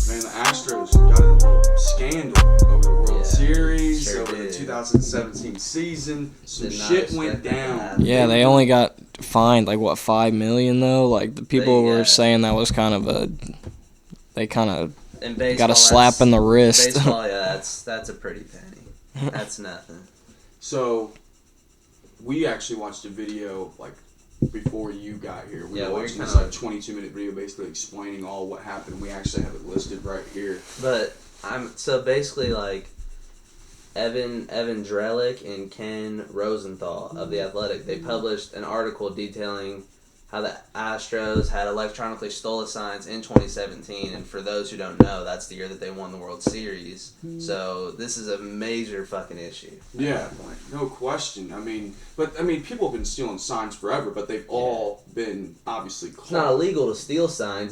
Man, the Astros got in a little scandal over the World Series, over the 2017 season. Some shit went down. Yeah, they only got fined like what, $5 million though. Like the people were saying that was kind of a, they kind of got a slap in the wrist. Baseball, yeah, that's a pretty penny. That's nothing. So, we actually watched a video like before you got here. We were watching this like 22-minute video basically explaining all what happened. We actually have it listed right here. But so basically like Evan Drellick and Ken Rosenthal of The Athletic, they published an article detailing how the Astros had electronically stolen signs in 2017, and for those who don't know, that's the year that they won the World Series. So this is a major fucking issue. Yeah, no question. I mean, people have been stealing signs forever, but they've all been obviously caught. It's not illegal to steal signs.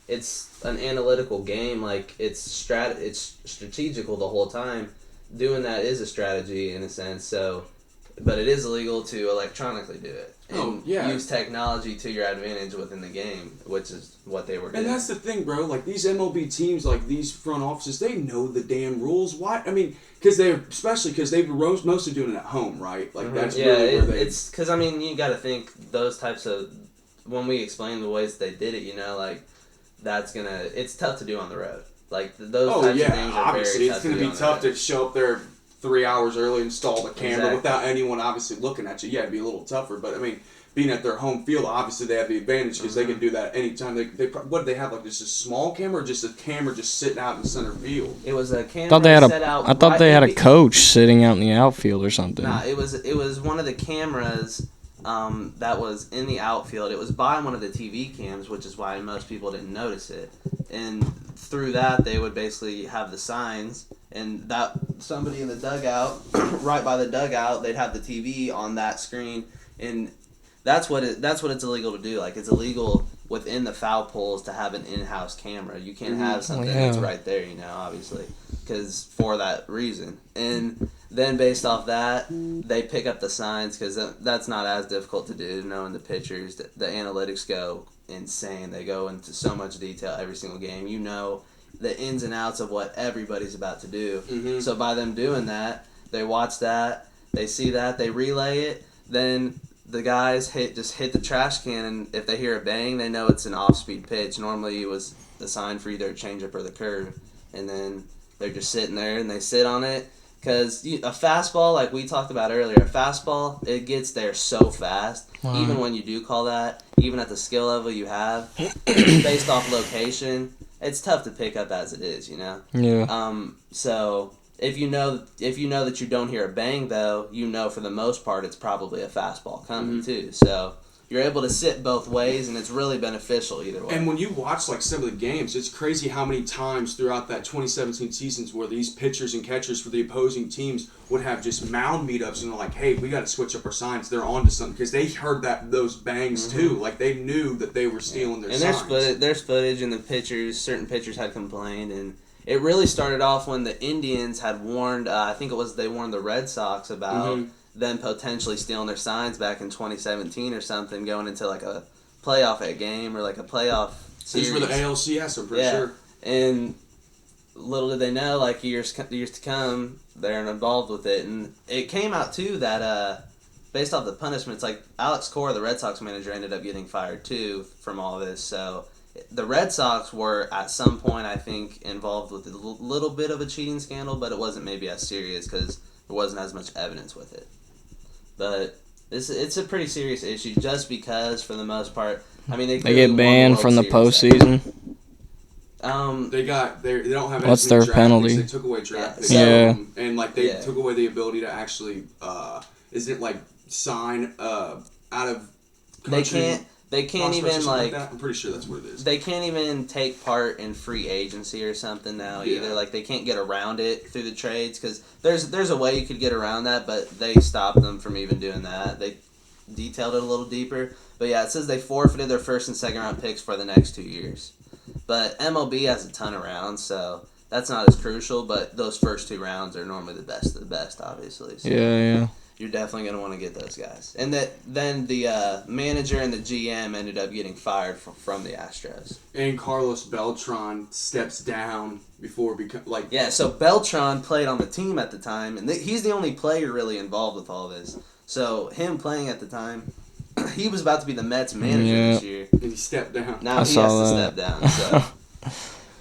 It's an analytical game. Like it's strategical the whole time. Doing that is a strategy in a sense. So, but it is illegal to electronically do it. And use technology to your advantage within the game, which is what they were doing. And that's the thing, bro. Like, these MLB teams, like, these front offices, they know the damn rules. Why? I mean, especially because they've mostly doing it at home, right? Like, that's really where they... it's... Because, I mean, you got to think those types of... When we explain the ways they did it, you know, like, that's going to... It's tough to do on the road. Like, those types of things are obviously, very tough to do. It's going to be tough to show up there 3 hours early, install the camera without anyone obviously looking at you. Yeah, it'd be a little tougher, but I mean, being at their home field, obviously they have the advantage because they can do that anytime. What do they have, like just a small camera or just a camera just sitting out in center field? It was a camera I thought they had a coach sitting out in the outfield or something. Nah, it was one of the cameras that was in the outfield. It was by one of the TV cams, which is why most people didn't notice it. And through that, they would basically have the signs, and that somebody in the dugout, right by the dugout, they'd have the TV on that screen, and that's what it's illegal to do. Like, it's illegal within the foul poles to have an in-house camera. You can't have something that's right there, you know, obviously, because for that reason. And then based off that, they pick up the signs because that's not as difficult to do, knowing the pitchers. The analytics go insane. They go into so much detail every single game. You know the ins and outs of what everybody's about to do. Mm-hmm. So by them doing that, they watch that, they see that, they relay it, then the guys hit the trash can, and if they hear a bang, they know it's an off-speed pitch. Normally it was the sign for either a changeup or the curve, and then they're just sitting there and they sit on it. Because a fastball, like we talked about earlier, a fastball, it gets there so fast. Wow. Even when you do call that, even at the skill level you have, based off location, it's tough to pick up as it is, you know? Yeah. So if you know that you don't hear a bang, though, you know for the most part it's probably a fastball coming, too. So you're able to sit both ways, and it's really beneficial either way. And when you watch like some of the games, it's crazy how many times throughout that 2017 seasons where these pitchers and catchers for the opposing teams would have just mound meetups and they're like, hey, we got to switch up our signs. They're on to something because they heard those bangs too. Like they knew that they were stealing their signs. And there's footage, and certain pitchers had complained, and it really started off when the Indians had warned, they warned the Red Sox about them potentially stealing their signs back in 2017 or something, going into like a playoff game or like a playoff series. These were the ALCS, I'm pretty sure. And little did they know, like years to come, they're involved with it. And it came out too that based off the punishments, like Alex Cora, the Red Sox manager, ended up getting fired too from all this. So the Red Sox were at some point, I think, involved with a little bit of a cheating scandal, but it wasn't maybe as serious because there wasn't as much evidence with it. But it's a pretty serious issue just because, for the most part, I mean, they get banned from the postseason. They don't have. What's their penalty? They took away draft picks. And like they took away the ability to actually, isn't it like sign out of country? They can't even like. I'm pretty sure that's what it is. They can't even take part in free agency or something now either. Like they can't get around it through the trades because there's a way you could get around that, but they stopped them from even doing that. They detailed it a little deeper, but yeah, it says they forfeited their first and second round picks for the next 2 years. But MLB has a ton of rounds, so that's not as crucial. But those first 2 rounds are normally the best of the best, obviously. So. Yeah. you're definitely going to want to get those guys. And then the manager and the GM ended up getting fired from the Astros. And Carlos Beltran steps down before Yeah, so Beltran played on the team at the time, and he's the only player really involved with all this. So him playing at the time, he was about to be the Mets manager this year. And he stepped down. Now he has to step down.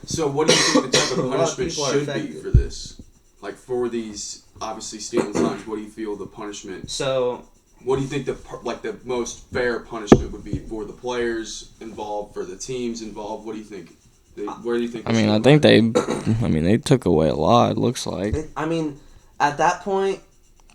So what do you think the type of punishment should be for this? Like for these obviously stealing signs, what do you feel the punishment? So what do you think the most fair punishment would be for the players involved, for the teams involved? What do you think? Where do you think? I think they took away a lot. It looks like. At that point.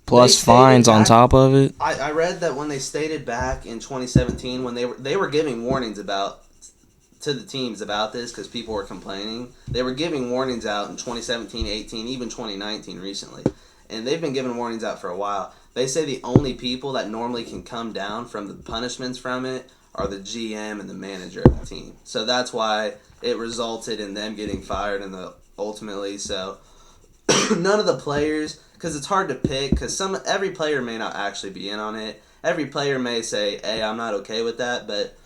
Plus fines on top of it. I read that when they stated back in 2017, when they were giving warnings to the teams about this because people were complaining. They were giving warnings out in 2017, 18, even 2019 recently. And they've been giving warnings out for a while. They say the only people that normally can come down from the punishments from it are the GM and the manager of the team. So that's why it resulted in them getting fired ultimately. So none of the players, because it's hard to pick, because every player may not actually be in on it. Every player may say, hey, I'm not okay with that, but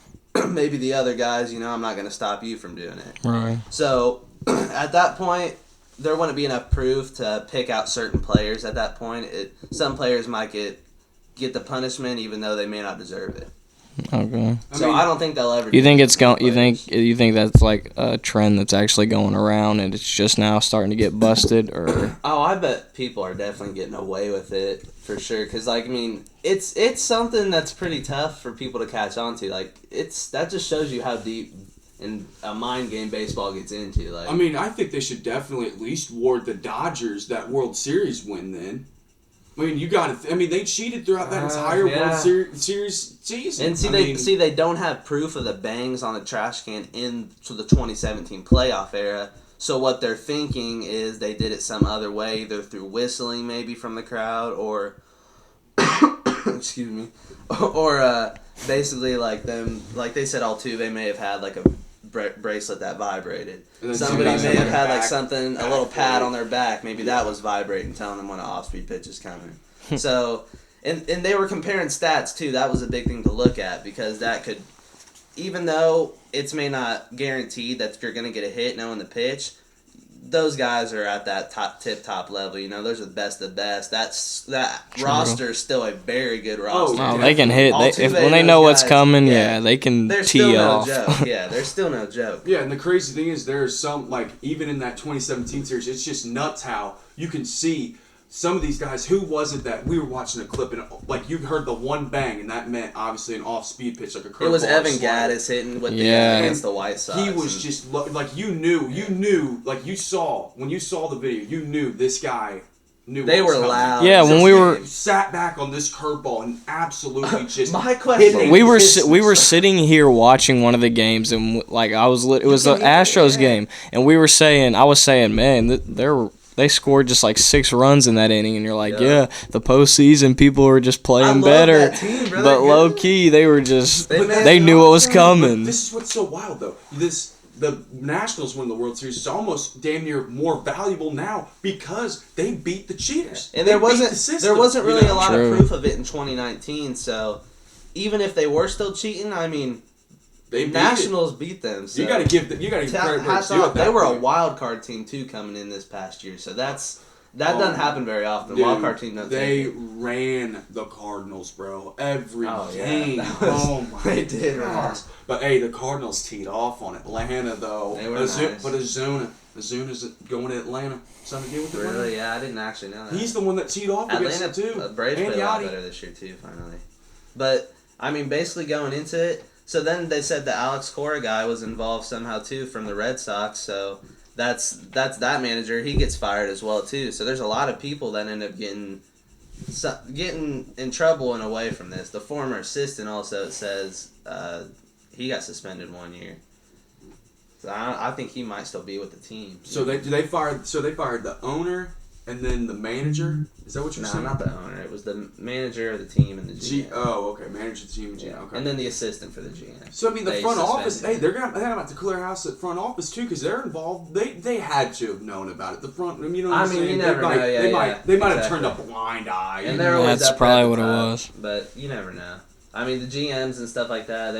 maybe the other guys, I'm not going to stop you from doing it. Right. So at that point, there wouldn't be enough proof to pick out certain players at that point. Some players might get the punishment even though they may not deserve it. Okay. So I don't think they'll ever. You think it's going? You think that's like a trend that's actually going around, and it's just now starting to get busted, or? Oh, I bet people are definitely getting away with it for sure. Because it's something that's pretty tough for people to catch on to. That just shows you how deep in a mind game baseball gets into. I think they should definitely at least award the Dodgers that World Series win then. You got to. They cheated throughout that entire World Series season. And they don't have proof of the bangs on the trash can into the 2017 playoff era. So what they're thinking is they did it some other way, either through whistling maybe from the crowd, or excuse me, or basically they said Altuve may have had a bracelet that vibrated. Somebody may have had a little pad on their back. Maybe that was vibrating, telling them when an off-speed pitch is coming. So, and they were comparing stats too. That was a big thing to look at because that could, even though it's may not guaranteed that you're going to get a hit knowing the pitch, those guys are at that top level. Those are the best of the best. That roster is still a very good roster. Oh, they can hit. When they know what's coming, they can tee off. Joke. Yeah, there's still no joke. Yeah, and the crazy thing is there's some, even in that 2017 series, it's just nuts how you can see some of these guys. Who was it that we were watching a clip and you heard the one bang and that meant obviously an off-speed pitch, like a curveball. It was Evan Gattis hitting with against the White Sox. He was just you knew you saw when you saw the video, you knew this guy knew. They were loud. Yeah, when we were sat back on this curveball and absolutely just. My question. We were sitting here watching one of the games and it was the Astros game and I was saying, man, they scored just 6 runs in that inning, and you're like, the postseason people were just playing better. That team, bro. But low key, they were just they knew what was coming. This is what's so wild though. The Nationals win the World Series is almost damn near more valuable now because they beat the cheaters. And there wasn't really a lot of proof of it in 2019. So even if they were still cheating, Nationals beat them. So you got to give credit where it's due. They were a wild card team too coming in this past year, so that doesn't happen very often. Dude, Wild card team doesn't. They ran the Cardinals, bro. Every game. They did. But hey, the Cardinals teed off on Atlanta though. They were nice. But Azuna's going to Atlanta. Something to do with it. Really? Yeah, I didn't actually know that. He's the one that teed off against it too. Braves played a lot better this year too. Finally, but basically going into it. So then they said the Alex Cora guy was involved somehow too from the Red Sox. So that's that manager. He gets fired as well too. So there's a lot of people that end up getting in trouble and away from this. The former assistant also, it says he got suspended 1 year. So I think he might still be with the team. So they fired the owner, and then the manager. Is that what you're No, saying? not the owner. It was the manager of the team and the GM. Okay, manager of the team and GM. Okay. And then the assistant for the GM. So I mean, the They front office. suspended Hey, him. they're about to clear house at front office too because they're involved. They had to have known about it. The front. You know what I'm saying? You never know. They might have exactly. turned a blind eye. And they're always That's up probably at the what it top, was. But you never know. I mean, the GMs and stuff like that.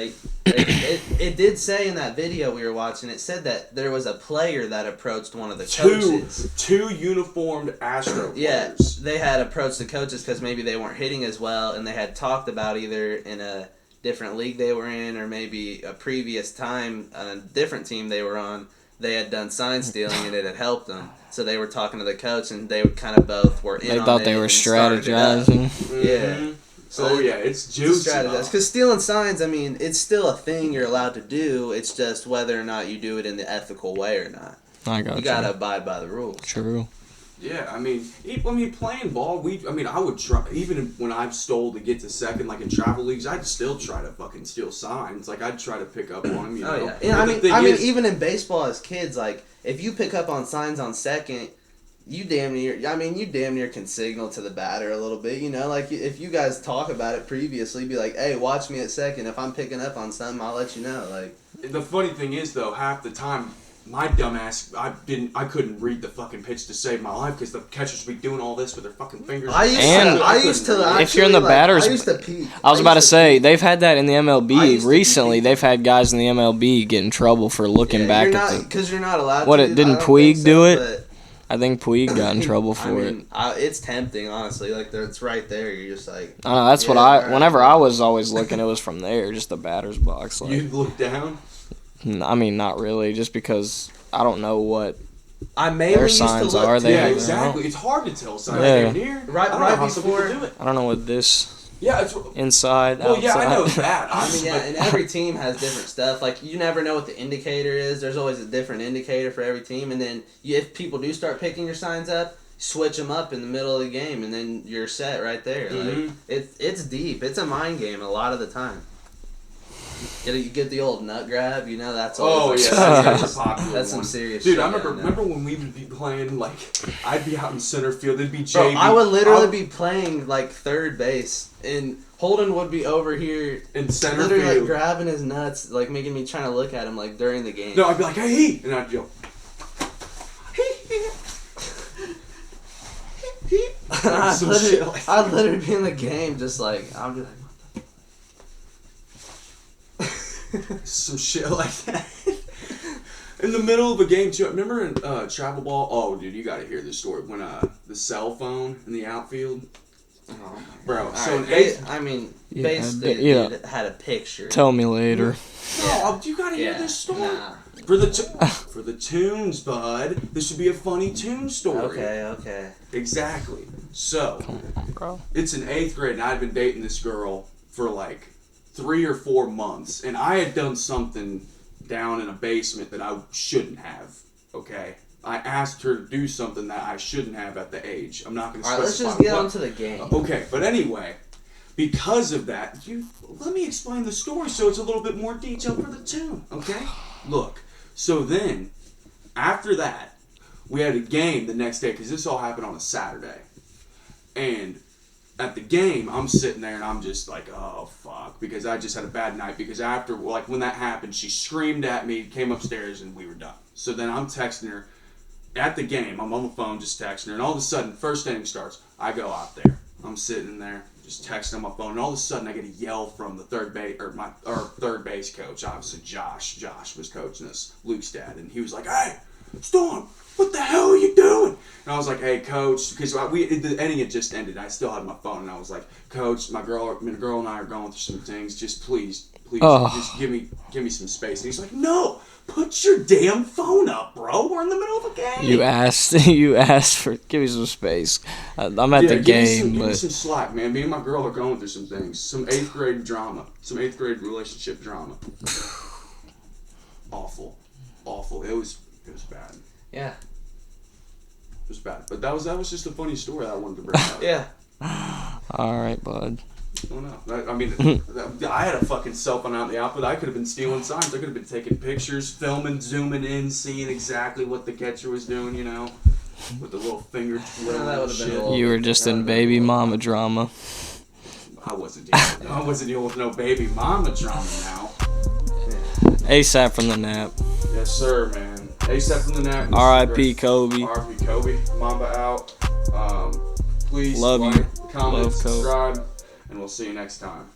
It did say in that video we were watching. It said that there was a player that approached one of the coaches. Two uniformed Astro Yeah, players. they had approached the coaches because maybe they weren't hitting as well, and they had talked about either in a different league they were in, or maybe a previous time on a different team they were on. They had done sign stealing, and it had helped them. So they were talking to the coach, and they kind of both were in. They on thought it they were and started it up. strategizing. Yeah. So It's juicy. because stealing signs, I mean, it's still a thing you're allowed to do. It's just whether or not you do it in the ethical way or not. I got You gotta abide by the rules. True. Yeah, I mean, playing ball, I would try, even when I've stole to get to second, like in travel leagues, I'd still try to fucking steal signs. Like, I'd try to pick up on them, you know? Oh, yeah. Yeah, But the thing is, even in baseball as kids, like, if you pick up on signs on second, you damn near can signal to the batter a little bit, you know? Like, if you guys talk about it previously, be like, hey, watch me at second. If I'm picking up on something, I'll let you know. Like, the funny thing is, though, half the time, my dumbass, I couldn't read the fucking pitch to save my life because the catchers would be doing all this with their fucking fingers. I used to if you're in the batters, I used to peek. I was about to say they've had that in the I MLB used to recently. be- They've had guys in the MLB get in trouble for looking back at the. Because you're not allowed What, to. it didn't I don't Puig think do it? but- I think Puig got in trouble for it. It's tempting, honestly. Like, it's right there. You're just like... I know that's what Yeah, I. right. Whenever I was always looking, it was from there, just the batter's box. Like, You'd look down. I mean, not really, just because I don't know what I mainly their used to signs look... are. They Yeah, don't exactly. It's hard to tell signs Yeah. near. Right- I don't right know how some people before- do it. I don't know what this Yeah, it's... inside. Well, yeah, I know outside. that. I mean, yeah, and every team has different stuff. Like, you never know what the indicator is. There's always a different indicator for every team. And then if people do start picking your signs up, switch them up in the middle of the game, and then you're set right there. Mhm. Like, it's deep. It's a mind game a lot of the time. You get the old nut grab, you know, that's Oh, always yeah, that's a popular that's some one. serious Dude, shit. I down there. remember when we would be playing, like, I'd be out in center field, it'd be Bro, JV. I would literally be playing, like, third base, and Holden would be over here in center literally, like, field. grabbing his nuts, like, making me trying to look at him, like, during the game. No, I'd be like, hey, he! And I'd go, some shit like that. I'd literally be in the game just like, I'd be like, Some shit like that. In the middle of a game, too. Remember in travel ball? Oh, dude, you gotta hear this story. When the cell phone in the outfield. oh, Bro, so Alright, in eighth... I mean, Yeah, basically, the yeah. dude had a picture. Tell me later. No, you gotta hear this story. Nah. For the tunes, bud. This should be a funny tune story. Okay. Exactly. So, Bro. it's in 8th grade, and I'd been dating this girl for like 3 or 4 months, and I had done something down in a basement that I shouldn't have. Okay, I asked her to do something that I shouldn't have at the age. I'm not going to Alright, let's specify just get what. on to the game. Okay, but anyway, because of that, let me explain the story so it's a little bit more detailed for the tune. Okay, look. So then, after that, we had a game the next day because this all happened on a Saturday, and at the game, I'm sitting there and I'm just like, oh fuck, because I just had a bad night. Because after, like, when that happened, she screamed at me, came upstairs, and we were done. So then I'm texting her at the game. I'm on the phone just texting her, and all of a sudden, first inning starts. I go out there. I'm sitting there just texting on my phone, and all of a sudden I get a yell from the third base coach. Obviously, Josh. Josh was coaching us, Luke's dad, and he was like, "Hey, Storm, what the hell are you doing?" And I was like, "Hey, coach," because the inning had just ended. I still had my phone, and I was like, "Coach, my girl and I are going through some things. Just please, just give me some space." And he's like, "No, put your damn phone up, bro. We're in the middle of a game." You asked for give me some space. I'm at the game, give me but some slack, man. Me and my girl are going through some things. Some 8th grade drama. Some 8th grade relationship drama. Awful. It was bad. Yeah. It was bad. But that was just a funny story that I wanted to bring up. Yeah. all right, bud. I don't know. I mean, I had a fucking cell phone out in the outfit. I could have been stealing signs. I could have been taking pictures, filming, zooming in, seeing exactly what the catcher was doing, you know. with the little finger twirl. that would've been a little- You were just in baby mama drama. I wasn't dealing with no baby mama drama now. ASAP from the nap. Yes, sir, man. ASAP from the nap. R.I.P. Kobe. R.I.P. Kobe. Mamba out. Please Love like, you. comment, Love Kobe. subscribe, and we'll see you next time.